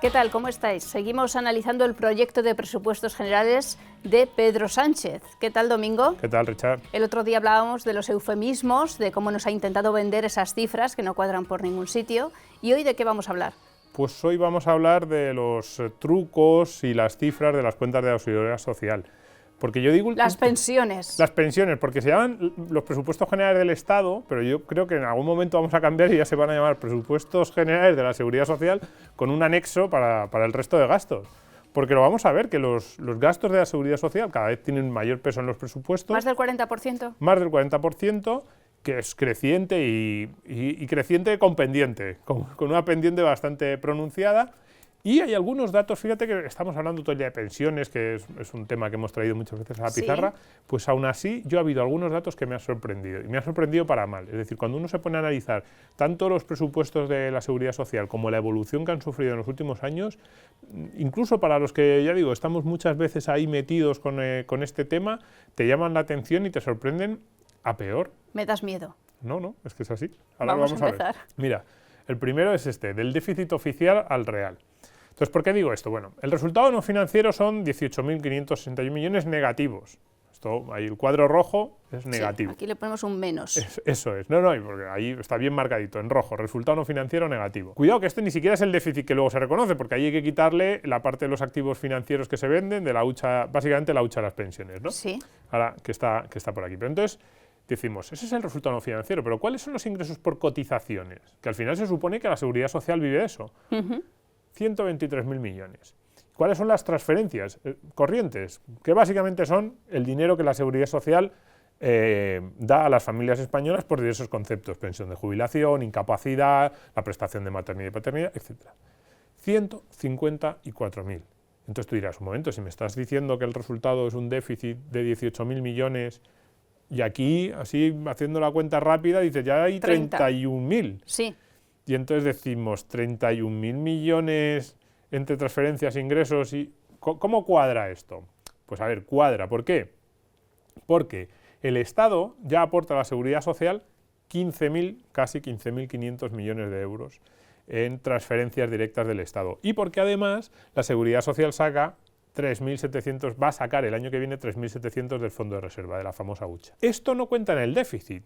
¿Qué tal? ¿Cómo estáis? Seguimos analizando el proyecto de presupuestos generales de Pedro Sánchez. ¿Qué tal, Domingo? ¿Qué tal, Richard? El otro día hablábamos de los eufemismos, de cómo nos ha intentado vender esas cifras que no cuadran por ningún sitio. ¿Y hoy de qué vamos a hablar? Pues hoy vamos a hablar de los trucos y las cifras de las cuentas de la Seguridad Social. Porque yo digo... Las pensiones. Las pensiones, porque se llaman los presupuestos generales del Estado, pero yo creo que en algún momento vamos a cambiar y ya se van a llamar presupuestos generales de la Seguridad Social con un anexo para el resto de gastos. Porque lo vamos a ver, que los gastos de la Seguridad Social cada vez tienen mayor peso en los presupuestos. ¿Más del 40%? Más del 40%, que es creciente y creciente con pendiente, con una pendiente bastante pronunciada. Y hay algunos datos, fíjate que estamos hablando todo el día de pensiones, que es un tema que hemos traído muchas veces a la pizarra, ¿sí? Pues aún así yo ha habido algunos datos que me han sorprendido, y me han sorprendido para mal. Es decir, cuando uno se pone a analizar tanto los presupuestos de la Seguridad Social como la evolución que han sufrido en los últimos años, incluso para los que, ya digo, estamos muchas veces ahí metidos con este tema, te llaman la atención y te sorprenden a peor. Me das miedo. No, es que es así. Ahora vamos a empezar. Ver. Mira, el primero es del déficit oficial al real. Entonces, ¿por qué digo esto? Bueno, el resultado no financiero son 18.561 millones negativos. Esto, ahí el cuadro rojo es negativo. Sí, aquí le ponemos un menos. Eso es. No, porque ahí está bien marcadito, en rojo, resultado no financiero negativo. Cuidado que este ni siquiera es el déficit que luego se reconoce, porque ahí hay que quitarle la parte de los activos financieros que se venden, de la hucha, básicamente la hucha de las pensiones, ¿no? Sí. Ahora, que está por aquí. Pero entonces, decimos, ese es el resultado no financiero, pero ¿cuáles son los ingresos por cotizaciones? Que al final se supone que la Seguridad Social vive de eso. 123.000 millones. ¿Cuáles son las transferencias corrientes? Que básicamente son el dinero que la Seguridad Social da a las familias españolas por diversos conceptos, pensión de jubilación, incapacidad, la prestación de maternidad y paternidad, etc. 154.000. Entonces tú dirás, un momento, si me estás diciendo que el resultado es un déficit de 18.000 millones y aquí, así, haciendo la cuenta rápida, dices, ya hay 31.000. Sí. Y entonces decimos 31.000 millones entre transferencias, ingresos y... ¿Cómo cuadra esto? Pues a ver, cuadra. ¿Por qué? Porque el Estado ya aporta a la Seguridad Social casi 15.500 millones de euros en transferencias directas del Estado. Y porque además la Seguridad Social saca 3.700, va a sacar el año que viene 3.700 del Fondo de Reserva, de la famosa hucha. Esto no cuenta en el déficit.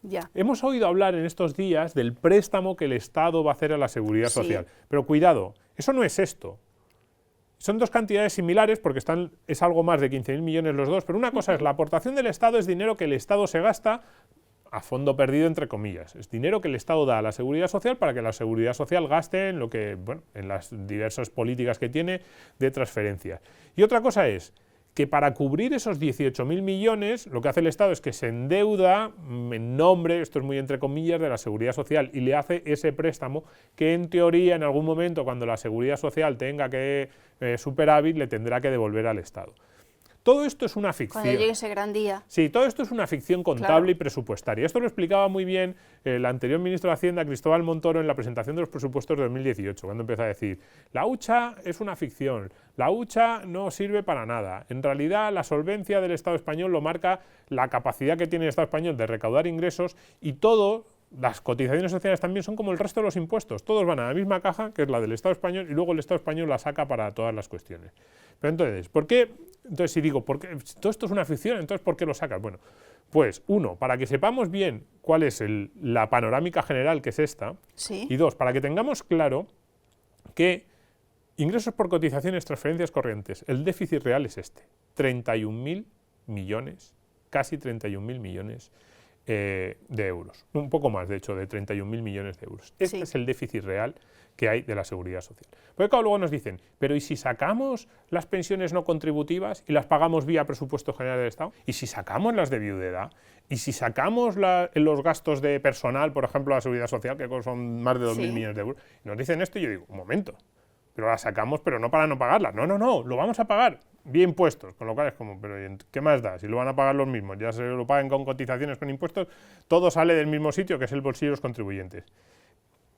Ya. Hemos oído hablar en estos días del préstamo que el Estado va a hacer a la Seguridad Social. Pero cuidado, eso no es esto. Son dos cantidades similares porque es algo más de 15.000 millones los dos, pero una cosa es la aportación del Estado, es dinero que el Estado se gasta a fondo perdido, entre comillas. Es dinero que el Estado da a la Seguridad Social para que la Seguridad Social gaste en lo que, bueno, en las diversas políticas que tiene de transferencias. Y otra cosa es que para cubrir esos 18.000 millones, lo que hace el Estado es que se endeuda en nombre, esto es muy entre comillas, de la Seguridad Social y le hace ese préstamo que en teoría en algún momento cuando la Seguridad Social tenga que superávit le tendrá que devolver al Estado. Todo esto es una ficción. Cuando llegue ese gran día. Sí, todo esto es una ficción contable y presupuestaria. Esto lo explicaba muy bien el anterior ministro de Hacienda, Cristóbal Montoro, en la presentación de los presupuestos de 2018, cuando empezó a decir, la hucha es una ficción, la hucha no sirve para nada. En realidad, la solvencia del Estado español lo marca la capacidad que tiene el Estado español de recaudar ingresos y todo. Las cotizaciones sociales también son como el resto de los impuestos, todos van a la misma caja, que es la del Estado español, y luego el Estado español la saca para todas las cuestiones. Pero entonces, ¿por qué? Entonces, si digo, ¿por qué? Todo esto es una ficción, entonces ¿por qué lo sacas? Bueno, pues uno, para que sepamos bien cuál es la panorámica general, que es esta, ¿Sí? Y dos, para que tengamos claro que ingresos por cotizaciones, transferencias corrientes, el déficit real es 31.000 millones, casi 31.000 millones de euros, un poco más de hecho, de 31.000 millones de euros. Este es el déficit real que hay de la Seguridad Social. Porque claro, luego nos dicen, pero ¿y si sacamos las pensiones no contributivas y las pagamos vía presupuesto general del Estado? ¿Y si sacamos las de viudedad? ¿Y si sacamos los gastos de personal, por ejemplo, la Seguridad Social, que son más de 2.000 millones de euros? Y nos dicen esto y yo digo, un momento, pero la sacamos, pero no para no pagarla. No, lo vamos a pagar vía impuestos, con lo cual es como, pero ¿qué más da? Si lo van a pagar los mismos, ya se lo paguen con cotizaciones, con impuestos, todo sale del mismo sitio, que es el bolsillo de los contribuyentes.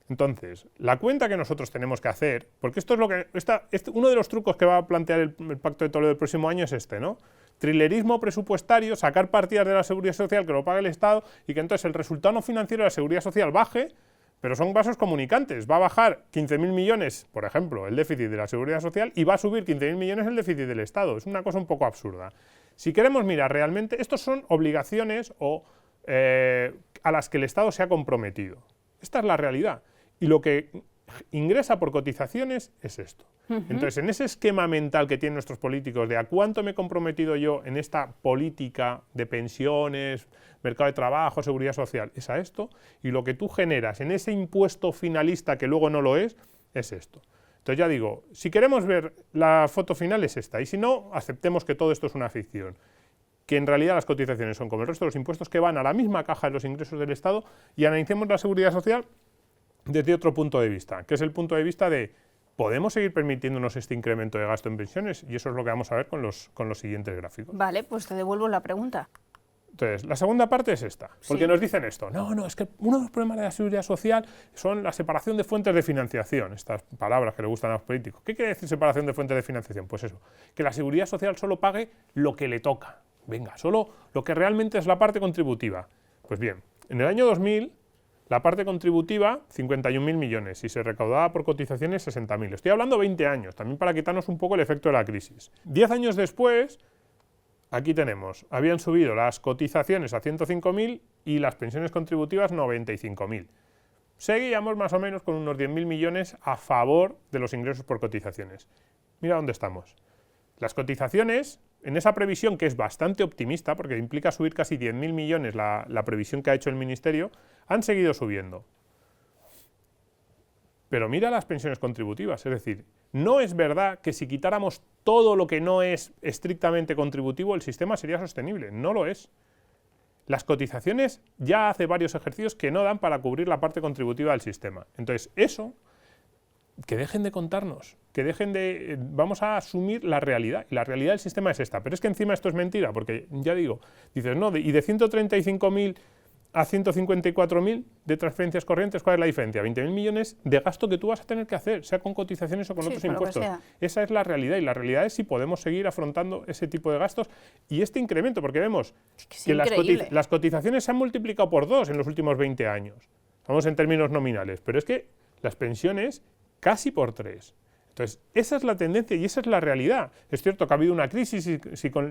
Entonces, la cuenta que nosotros tenemos que hacer, porque esto es lo que uno de los trucos que va a plantear el Pacto de Toledo del próximo año es ¿no? Trilerismo presupuestario, sacar partidas de la Seguridad Social que lo pague el Estado y que entonces el resultado no financiero de la Seguridad Social baje, pero son vasos comunicantes. Va a bajar 15.000 millones, por ejemplo, el déficit de la Seguridad Social y va a subir 15.000 millones el déficit del Estado. Es una cosa un poco absurda. Si queremos mirar realmente, estos son obligaciones a las que el Estado se ha comprometido. Esta es la realidad. Y lo que ingresa por cotizaciones es esto. Entonces, en ese esquema mental que tienen nuestros políticos de a cuánto me he comprometido yo en esta política de pensiones, mercado de trabajo, seguridad social, es a esto, y lo que tú generas en ese impuesto finalista que luego no lo es esto. Entonces ya digo, si queremos ver la foto final es esta, y si no, aceptemos que todo esto es una ficción, que en realidad las cotizaciones son como el resto de los impuestos que van a la misma caja de los ingresos del Estado, y analicemos la seguridad social desde otro punto de vista, que es el punto de vista de ¿podemos seguir permitiéndonos este incremento de gasto en pensiones? Y eso es lo que vamos a ver con los siguientes gráficos. Vale, pues te devuelvo la pregunta. Entonces, la segunda parte es esta, porque nos dicen esto, no, es que uno de los problemas de la seguridad social son la separación de fuentes de financiación, estas palabras que le gustan a los políticos. ¿Qué quiere decir separación de fuentes de financiación? Pues eso, que la seguridad social solo pague lo que le toca, venga, solo lo que realmente es la parte contributiva. Pues bien, en el año 2000, la parte contributiva, 51.000 millones, y se recaudaba por cotizaciones 60.000. Estoy hablando 20 años, también para quitarnos un poco el efecto de la crisis. 10 años después, aquí tenemos, habían subido las cotizaciones a 105.000 y las pensiones contributivas 95.000. Seguíamos más o menos con unos 10.000 millones a favor de los ingresos por cotizaciones. Mira dónde estamos. Las cotizaciones, en esa previsión que es bastante optimista, porque implica subir casi 10.000 millones la previsión que ha hecho el Ministerio, han seguido subiendo. Pero mira las pensiones contributivas, es decir, no es verdad que si quitáramos todo lo que no es estrictamente contributivo el sistema sería sostenible, no lo es. Las cotizaciones ya hace varios ejercicios que no dan para cubrir la parte contributiva del sistema. Entonces eso, que dejen de contarnos, que dejen de... Vamos a asumir la realidad, y la realidad del sistema es esta, pero es que encima esto es mentira, porque ya digo, dices, no, y de 135.000 a 154.000 de transferencias corrientes, ¿cuál es la diferencia? 20.000 millones de gasto que tú vas a tener que hacer, sea con cotizaciones o con otros impuestos. Esa es la realidad, y la realidad es si podemos seguir afrontando ese tipo de gastos y este incremento, porque vemos que las cotizaciones se han multiplicado por 2 en los últimos 20 años. Vamos en términos nominales, pero es que las pensiones casi por 3. Entonces, esa es la tendencia y esa es la realidad. Es cierto que ha habido una crisis y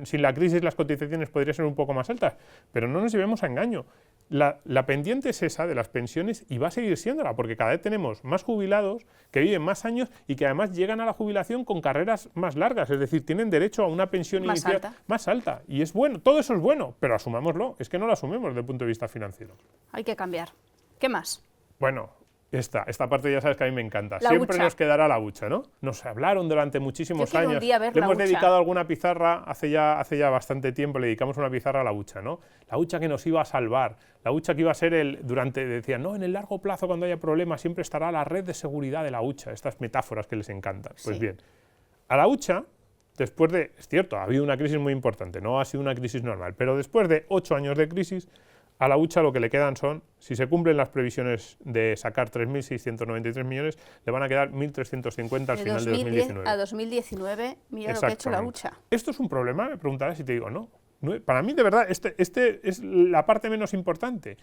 sin la crisis las cotizaciones podrían ser un poco más altas, pero no nos llevemos a engaño. La pendiente es esa de las pensiones y va a seguir siéndola, porque cada vez tenemos más jubilados que viven más años y que además llegan a la jubilación con carreras más largas, es decir, tienen derecho a una pensión inicial más alta. Y es bueno, todo eso es bueno, pero asumámoslo, es que no lo asumimos desde el punto de vista financiero. Hay que cambiar. ¿Qué más? Bueno, esta parte ya sabes que a mí me encanta. Siempre nos quedará la hucha, ¿no? Nos hablaron durante muchísimos años. Le hemos dedicado alguna pizarra, hace ya bastante tiempo le dedicamos una pizarra a la hucha, ¿no? La hucha que nos iba a salvar, la hucha que iba a ser decían, no, en el largo plazo cuando haya problemas siempre estará la red de seguridad de la hucha, estas metáforas que les encantan. Pues bien, a la hucha, después de, es cierto, ha habido una crisis muy importante, no ha sido una crisis normal, pero después de 8 años de crisis, a la hucha lo que le quedan son, si se cumplen las previsiones de sacar 3.693 millones, le van a quedar 1.350 al final de 2019. A 2019, mira lo que ha hecho la hucha. ¿Esto es un problema? Me preguntarás y te digo, no. Para mí, de verdad, este es la parte menos importante.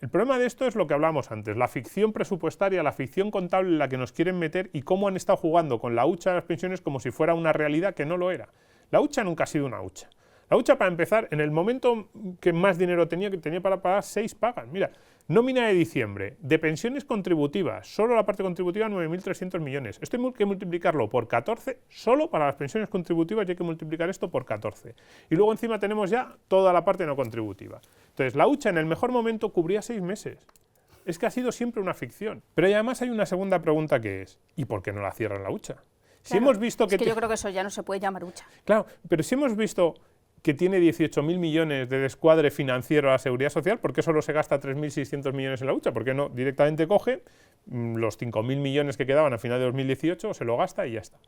El problema de esto es lo que hablamos antes, la ficción presupuestaria, la ficción contable en la que nos quieren meter y cómo han estado jugando con la hucha de las pensiones como si fuera una realidad que no lo era. La hucha nunca ha sido una hucha. La hucha, para empezar, en el momento que más dinero tenía, que tenía para pagar 6 pagas. Mira, nómina de diciembre, de pensiones contributivas, solo la parte contributiva 9.300 millones. Esto hay que multiplicarlo por 14, solo para las pensiones contributivas y hay que multiplicar esto por 14. Y luego encima tenemos ya toda la parte no contributiva. Entonces, la hucha en el mejor momento cubría 6 meses. Es que ha sido siempre una ficción. Pero además hay una segunda pregunta que es, ¿y por qué no la cierran la hucha? Si hemos visto que yo creo que eso ya no se puede llamar hucha. Claro, pero si hemos visto que tiene 18.000 millones de descuadre financiero a la Seguridad Social, ¿por qué solo se gasta 3.600 millones en la hucha? ¿Por qué no directamente coge los 5.000 millones que quedaban a final de 2018, se lo gasta y ya está?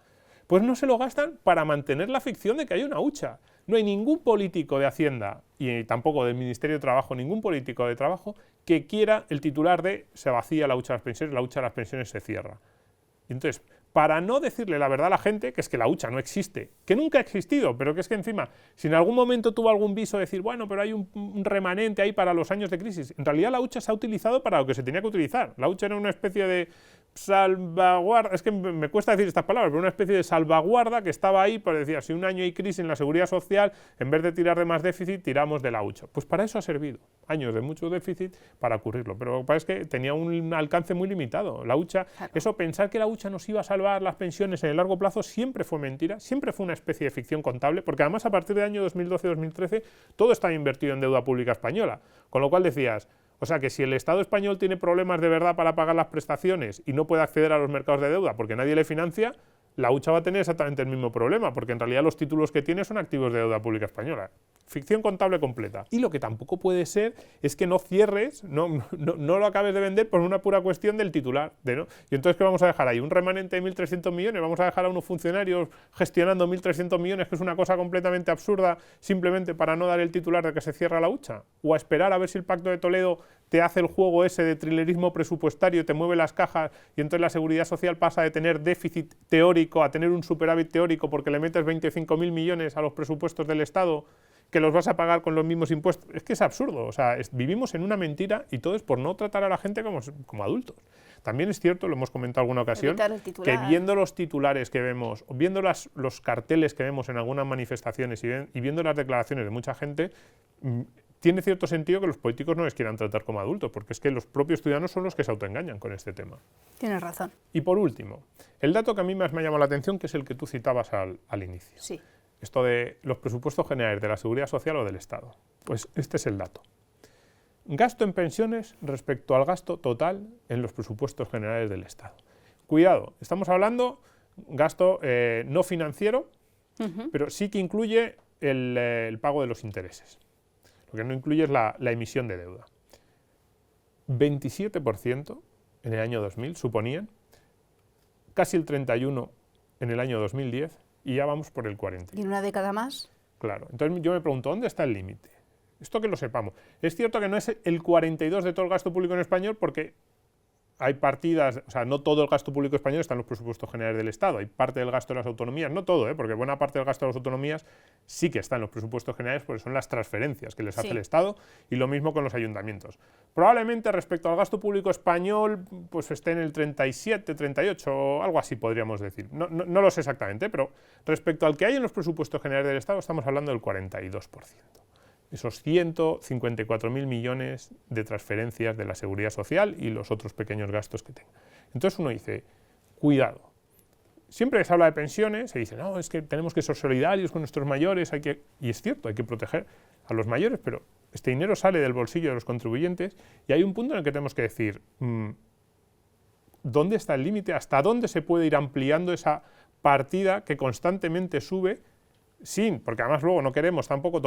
Pues no se lo gastan para mantener la ficción de que hay una hucha. No hay ningún político de Hacienda, y tampoco del Ministerio de Trabajo, ningún político de Trabajo, que quiera el titular de se vacía la hucha de las pensiones se cierra. Y entonces, para no decirle la verdad a la gente, que es que la hucha no existe, que nunca ha existido, pero que es que encima, si en algún momento tuvo algún viso de decir, bueno, pero hay un remanente ahí para los años de crisis, en realidad la hucha se ha utilizado para lo que se tenía que utilizar. La hucha era una especie de salvaguarda, es que me cuesta decir estas palabras, pero una especie de salvaguarda que estaba ahí, pues decía, si un año hay crisis en la seguridad social, en vez de tirar de más déficit, tiramos de la hucha. Pues para eso ha servido, años de mucho déficit para ocurrirlo, pero lo que pasa es que tenía un alcance muy limitado. La hucha, eso, pensar que la hucha nos iba a salvar las pensiones en el largo plazo siempre fue mentira, siempre fue una especie de ficción contable, porque además a partir del año 2012-2013 todo estaba invertido en deuda pública española, con lo cual decías, o sea que si el Estado español tiene problemas de verdad para pagar las prestaciones y no puede acceder a los mercados de deuda porque nadie le financia, la hucha va a tener exactamente el mismo problema, porque en realidad los títulos que tiene son activos de deuda pública española. Ficción contable completa. Y lo que tampoco puede ser es que no cierres, no lo acabes de vender por una pura cuestión del titular. ¿no? Y entonces, ¿qué vamos a dejar ahí? ¿Un remanente de 1.300 millones? ¿Vamos a dejar a unos funcionarios gestionando 1.300 millones, que es una cosa completamente absurda, simplemente para no dar el titular de que se cierra la hucha? ¿O a esperar a ver si el Pacto de Toledo te hace el juego ese de trilerismo presupuestario, te mueve las cajas y entonces la seguridad social pasa de tener déficit teórico a tener un superávit teórico porque le metes 25.000 millones a los presupuestos del Estado que los vas a pagar con los mismos impuestos? Es que es absurdo, o sea, vivimos en una mentira y todo es por no tratar a la gente como adultos. También es cierto, lo hemos comentado en alguna ocasión, que viendo los titulares que vemos, viendo los carteles que vemos en algunas manifestaciones y viendo las declaraciones de mucha gente, tiene cierto sentido que los políticos no les quieran tratar como adultos, porque es que los propios ciudadanos son los que se autoengañan con este tema. Tienes razón. Y por último, el dato que a mí más me ha llamado la atención, que es el que tú citabas al inicio. Sí. Esto de los presupuestos generales de la Seguridad Social o del Estado. Pues este es el dato. Gasto en pensiones respecto al gasto total en los presupuestos generales del Estado. Cuidado, estamos hablando gasto no financiero, pero sí que incluye el pago de los intereses. Lo que no incluye es la emisión de deuda. 27% en el año 2000 suponían, casi el 31% en el año 2010 y ya vamos por el 40%. ¿Y en una década más? Claro. Entonces yo me pregunto, ¿dónde está el límite? Esto que lo sepamos. Es cierto que no es el 42% de todo el gasto público en español porque hay partidas, o sea, no todo el gasto público español está en los presupuestos generales del Estado, hay parte del gasto de las autonomías, no todo, porque buena parte del gasto de las autonomías sí que está en los presupuestos generales porque son las transferencias que les hace el Estado y lo mismo con los ayuntamientos. Probablemente respecto al gasto público español pues esté en el 37, 38 o algo así podríamos decir, no lo sé exactamente, pero respecto al que hay en los presupuestos generales del Estado estamos hablando del 42%. Esos 154.000 millones de transferencias de la Seguridad Social y los otros pequeños gastos que tenga. Entonces uno dice, cuidado. Siempre que se habla de pensiones, se dice, no, es que tenemos que ser solidarios con nuestros mayores, y es cierto, hay que proteger a los mayores, pero este dinero sale del bolsillo de los contribuyentes y hay un punto en el que tenemos que decir, ¿dónde está el límite? ¿Hasta dónde se puede ir ampliando esa partida que constantemente sube? Porque además luego no queremos tampoco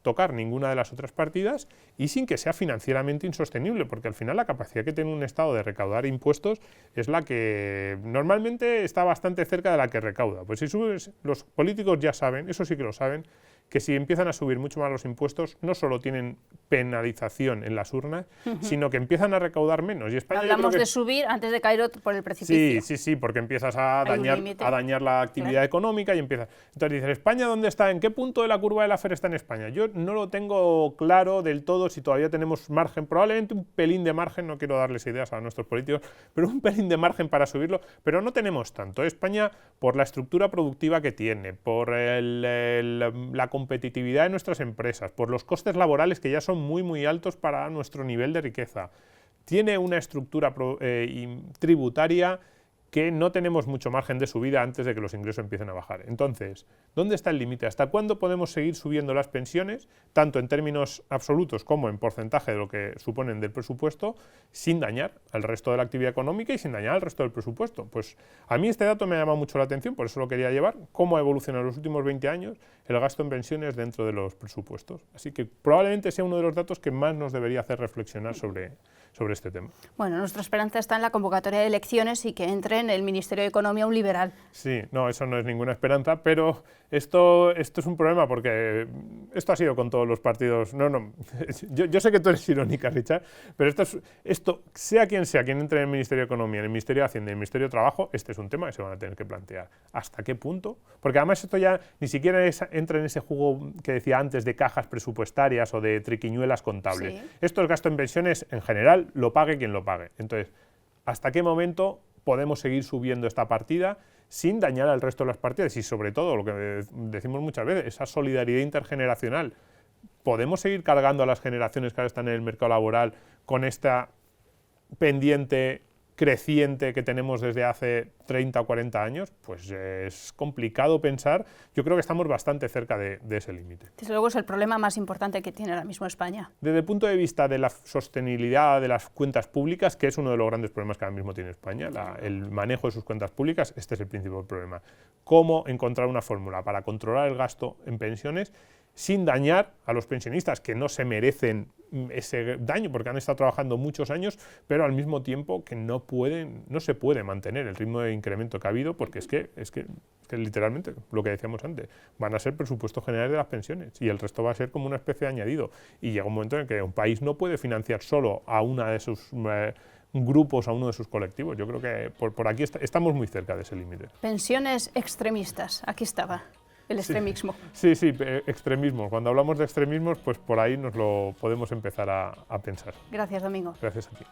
tocar ninguna de las otras partidas y sin que sea financieramente insostenible, porque al final la capacidad que tiene un Estado de recaudar impuestos es la que normalmente está bastante cerca de la que recauda. Pues si subes, los políticos ya saben, eso sí que lo saben, que si empiezan a subir mucho más los impuestos, no solo tienen penalización en las urnas, sino que empiezan a recaudar menos. Y España, hablamos de subir antes de caer por el precipicio. Sí, porque empiezas a dañar la actividad económica y empiezas. Entonces dices, ¿España dónde está? ¿En qué punto de la curva de Laffer está en España? Yo no lo tengo claro del todo si todavía tenemos margen, probablemente un pelín de margen, no quiero darles ideas a nuestros políticos, pero un pelín de margen para subirlo, pero no tenemos tanto. España, por la estructura productiva que tiene, por la competitividad de nuestras empresas, por los costes laborales que ya son muy altos para nuestro nivel de riqueza, tiene una estructura tributaria que no tenemos mucho margen de subida antes de que los ingresos empiecen a bajar. Entonces, ¿dónde está el límite? ¿Hasta cuándo podemos seguir subiendo las pensiones, tanto en términos absolutos como en porcentaje de lo que suponen del presupuesto, sin dañar al resto de la actividad económica y sin dañar al resto del presupuesto? Pues a mí este dato me ha llamado mucho la atención, por eso lo quería llevar, cómo ha evolucionado en los últimos 20 años el gasto en pensiones dentro de los presupuestos. Así que probablemente sea uno de los datos que más nos debería hacer reflexionar sobre este tema. Bueno, nuestra esperanza está en la convocatoria de elecciones y que entren en el Ministerio de Economía un liberal. Sí, no, eso no es ninguna esperanza, pero esto es un problema porque esto ha sido con todos los partidos. No, yo sé que tú eres irónica, Richard, pero esto, sea quien entre en el Ministerio de Economía, en el Ministerio de Hacienda, en el Ministerio de Trabajo, este es un tema que se van a tener que plantear. ¿Hasta qué punto? Porque además esto ya ni siquiera entra en ese juego que decía antes de cajas presupuestarias o de triquiñuelas contables. Sí. Esto es gasto en pensiones en general, lo pague quien lo pague. Entonces, ¿hasta qué momento podemos seguir subiendo esta partida sin dañar al resto de las partidas? Y sobre todo, lo que decimos muchas veces, esa solidaridad intergeneracional. ¿Podemos seguir cargando a las generaciones que ahora están en el mercado laboral con esta pendiente creciente que tenemos desde hace 30 o 40 años? Pues es complicado pensar. Yo creo que estamos bastante cerca de ese límite. Desde luego es el problema más importante que tiene ahora mismo España. Desde el punto de vista de la sostenibilidad de las cuentas públicas, que es uno de los grandes problemas que ahora mismo tiene España, el manejo de sus cuentas públicas, este es el principal problema. ¿Cómo encontrar una fórmula para controlar el gasto en pensiones sin dañar a los pensionistas, que no se merecen ese daño porque han estado trabajando muchos años, pero al mismo tiempo que no se puede mantener el ritmo de incremento que ha habido, porque es que literalmente, lo que decíamos antes, van a ser presupuestos generales de las pensiones y el resto va a ser como una especie de añadido. Y llega un momento en el que un país no puede financiar solo a una de sus grupos, a uno de sus colectivos. Yo creo que por aquí estamos muy cerca de ese límite. Pensiones extremistas, aquí estaba. El extremismo. Sí, extremismo. Cuando hablamos de extremismos, pues por ahí nos lo podemos empezar a pensar. Gracias, Domingo. Gracias a ti.